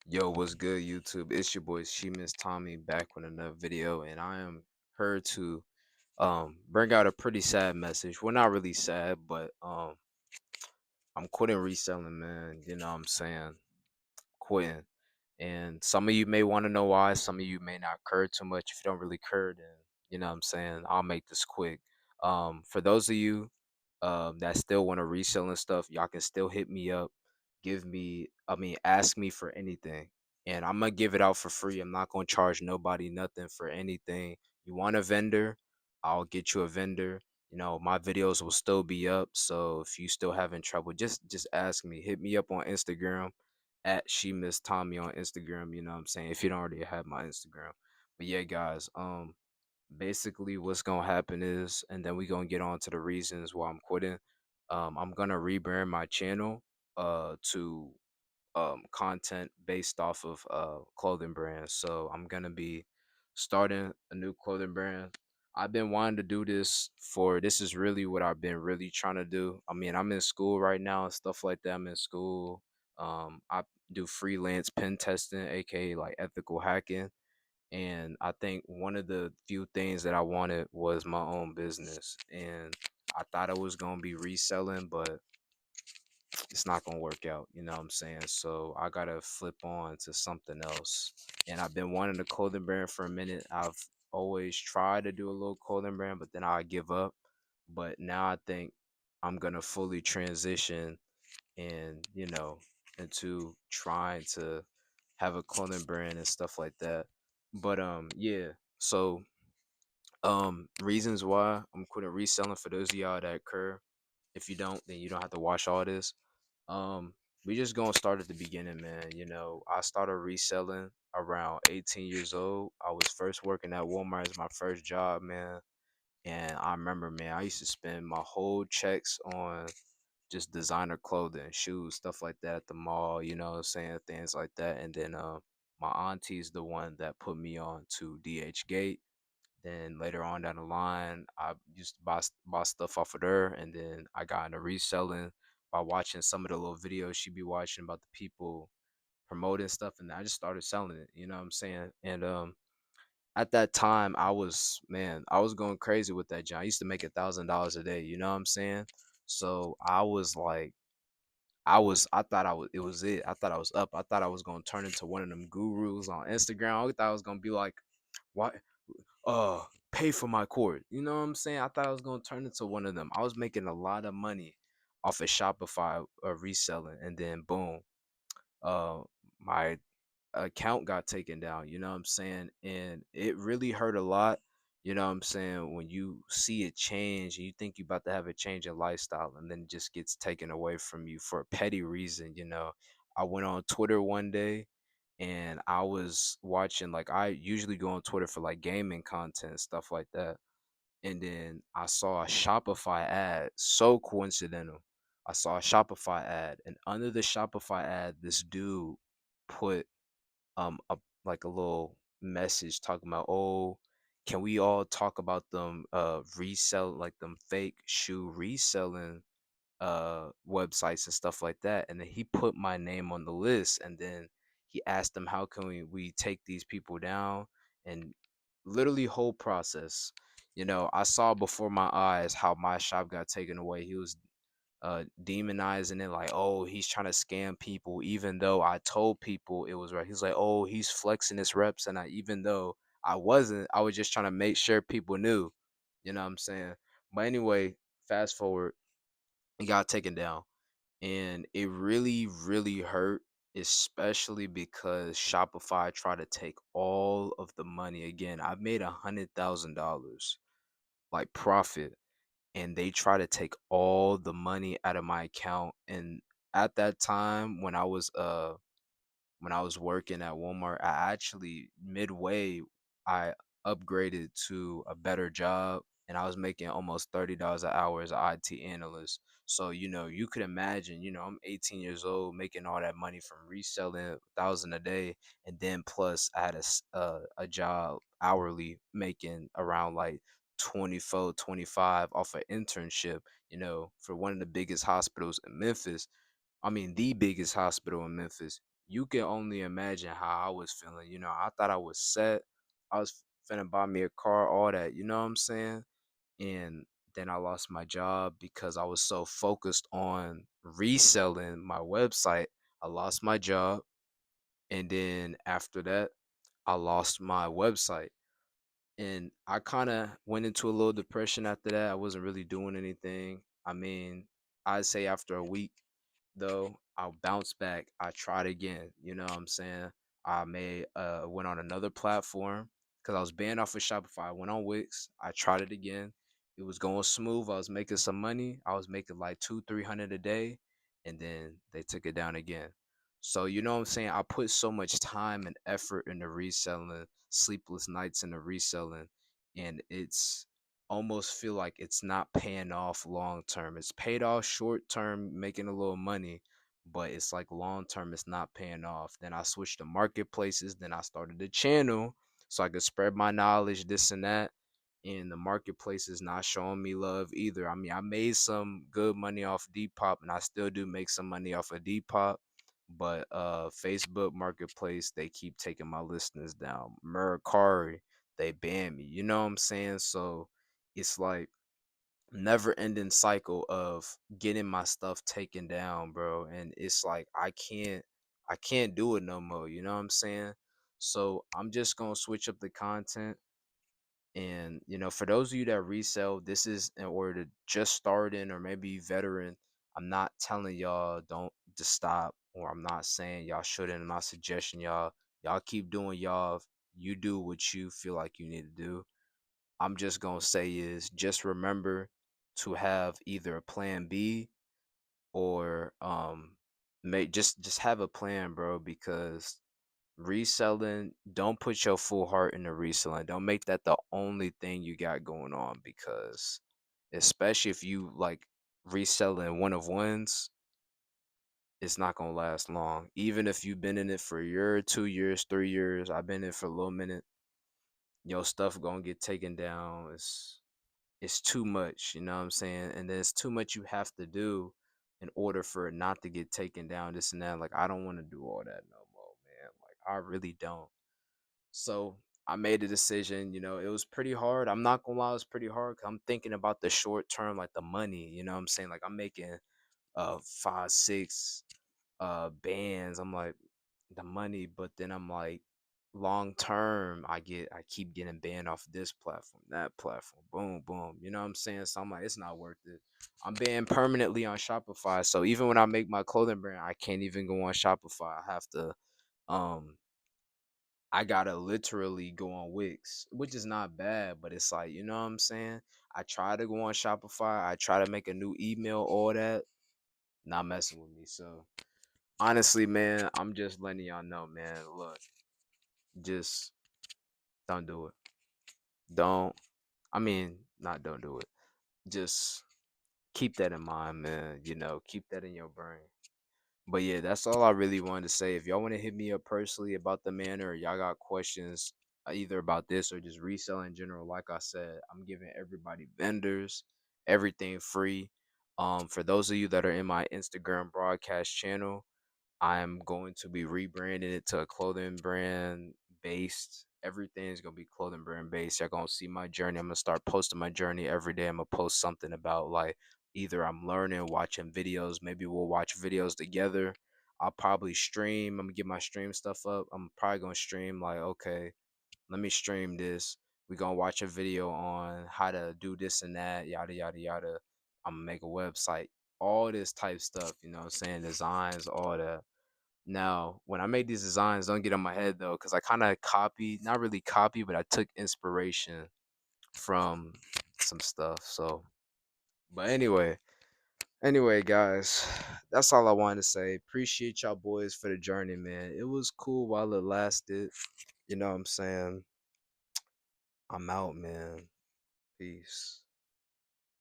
Yo, what's good, YouTube? It's your boy She Miss Tommy back with another video, and I am here to bring out a pretty sad message. Well, not really sad, but I'm quitting reselling, man. You know what I'm saying? Quitting. And some of you may want to know why, some of you may not care too much. If you don't really care, then you know what I'm saying, I'll make this quick. For those of you that still want to resell and stuff, y'all can still hit me up. Ask me for anything. And I'm gonna give it out for free. I'm not gonna charge nobody nothing for anything. You want a vendor, I'll get you a vendor. You know, my videos will still be up. So if you still having trouble, just ask me. Hit me up on Instagram at She Miss Tommy on Instagram, you know what I'm saying? If you don't already have my Instagram. But yeah, guys, basically what's gonna happen is, and then we gonna get on to the reasons why I'm quitting. I'm gonna rebrand my channel to content based off of clothing brands. So I'm gonna be starting a new clothing brand. I've been wanting to do this for this is really what I've been really trying to do. I mean, I'm in school right now and stuff like that. I'm in school. I do freelance pen testing, aka like ethical hacking. And I think one of the few things that I wanted was my own business. And I thought it was gonna be reselling, but it's not gonna work out, you know what I'm saying? So I gotta flip on to something else. And I've been wanting a clothing brand for a minute. I've always tried to do a little clothing brand, but then I give up. But now I think I'm gonna fully transition and into trying to have a clothing brand and stuff like that. But yeah. So reasons why I'm quitting reselling for those of y'all that occur. If you don't, then you don't have to watch all this. um, we just gonna start at the beginning, man. You know, I started reselling around 18 years old. I was first working at Walmart as my first job, man. And I remember, man, I used to spend my whole checks on just designer clothing, shoes, stuff like that at the mall, you know what I'm saying? Things like that. And then my auntie's the one that put me on to DH Gate. Then later on down the line, I used to buy stuff off of her, and then I got into reselling by watching some of the little videos she be watching about the people promoting stuff, and I just started selling it. You know what I'm saying? And at that time, I was going crazy with that job. I used to make $1,000 a day. You know what I'm saying? So I was like, I thought it was it. I thought I was up. I thought I was gonna turn into one of them gurus on Instagram. I thought I was gonna be like, why? uh Pay for my court. You know what I'm saying? I thought I was gonna turn into one of them. I was making a lot of money off of Shopify reselling, and then boom, uh my account got taken down, you know what I'm saying? And it really hurt a lot, you know what I'm saying, when you see it change and you think you about to have a change in lifestyle and then it just gets taken away from you for a petty reason, you know. I went on Twitter one day and I was watching, like, I usually go on Twitter for like gaming content, stuff like that. And then I saw a Shopify ad, so coincidental. I saw a Shopify ad, and under the Shopify ad, this dude put a like a little message talking about, oh, can we all talk about them resell, like them fake shoe reselling websites and stuff like that. And then he put my name on the list, and then he asked them, how can we take these people down? And literally whole process, you know, I saw before my eyes how my shop got taken away. He was demonizing it, like, oh, he's trying to scam people, even though I told people it was right. He's like, oh, he's flexing his reps, and I, even though I wasn't, I was just trying to make sure people knew, you know what I'm saying? But anyway, fast forward, he got taken down, and it really really hurt, especially because Shopify tried to take all of the money. Again, I made $100,000 like profit, and they try to take all the money out of my account. And at that time when I was working at Walmart, I actually midway I upgraded to a better job, and I was making almost $30 an hour as an IT analyst. So, you know, you could imagine, you know, I'm 18 years old making all that money from reselling 1,000 a day, and then plus I had a job hourly making around like 24, 25 off an internship, you know, for one of the biggest hospitals in Memphis. I mean, the biggest hospital in Memphis. you can only imagine how I was feeling. I thought I was set. I was finna buy me a car, all that. You know what I'm saying? And then I lost my job because I was so focused on reselling my website. I lost my job, and then after that, I lost my website. And I kind of went into a little depression after that. I wasn't really doing anything. I mean, I'd say after a week, though, I'll bounce back. I tried again. You know what I'm saying? I went on another platform because I was banned off of Shopify. I went on Wix. I tried it again. It was going smooth. I was making some money. I was making like 200-300 a day, and then they took it down again. So you know what I'm saying? I put so much time and effort into reselling, sleepless nights into reselling, and it's almost feel like it's not paying off long term. It's paid off short term, making a little money, but it's like long term, it's not paying off. Then I switched to marketplaces. Then I started a channel so I could spread my knowledge, this and that. And the marketplace is not showing me love either. I mean, I made some good money off Depop, and I still do make some money off of Depop. But Facebook Marketplace, they keep taking my listeners down. Mercari, they ban me. You know what I'm saying? So it's like never ending cycle of getting my stuff taken down, bro. And it's like I can't do it no more. You know what I'm saying? So I'm just gonna switch up the content. And for those of you that resell, this is in order to just starting or maybe veteran. I'm not telling y'all don't just stop, or I'm not saying y'all shouldn't. I'm not suggesting y'all keep doing y'all. You do what you feel like you need to do. I'm just gonna say is just remember to have either a plan B or make just have a plan, bro, because reselling, don't put your full heart into reselling. Don't make that the only thing you got going on, because especially if you like reselling one of ones, it's not gonna last long. Even if you've been in it for a year, 2 years, 3 years, I've been in it for a little minute, your stuff gonna get taken down. It's too much, you know what I'm saying? And then it's too much you have to do in order for it not to get taken down, this and that. Like, I don't want to do all that no more, man. Like, I really don't. So I made a decision. It was pretty hard. I'm not gonna lie, it was pretty hard. 'Cause I'm thinking about the short term, like the money. You know what I'm saying? Like, I'm making 5, 6 bands. I'm like, the money, but then I'm like, long term, I keep getting banned off this platform, that platform, boom, boom. You know what I'm saying? So I'm like, it's not worth it. I'm banned permanently on Shopify. So even when I make my clothing brand, I can't even go on Shopify. I have to um I gotta literally go on Wix, which is not bad, but it's like, you know what I'm saying? I try to go on Shopify, I try to make a new email, all that, not messing with me. So honestly, man, I'm just letting y'all know, man. Look, just don't do it. Don't, I mean, not don't do it. Just keep that in mind, man. Keep that in your brain. But yeah, that's all I really wanted to say. If y'all want to hit me up personally about the manor, or y'all got questions either about this or just resell in general, like I said, I'm giving everybody vendors, everything free. For those of you that are in my Instagram broadcast channel, I'm going to be rebranding it to a clothing brand based. Everything's gonna be clothing brand based. You're gonna see my journey. I'm gonna start posting my journey every day. I'm gonna post something about like either I'm learning, watching videos. Maybe we'll watch videos together. I'll probably stream. I'm gonna get my stream stuff up. I'm probably gonna stream like, okay, let me stream this. We're gonna watch a video on how to do this and that, yada yada yada. I'm gonna make a website, all this type stuff, you know what I'm saying? Designs, all that. Now, when I made these designs, don't get on my head though, because I kind of copied, not really copy, but I took inspiration from some stuff. So, but anyway, guys, that's all I wanted to say. Appreciate y'all boys for the journey, man. It was cool while it lasted. You know what I'm saying? I'm out, man. Peace.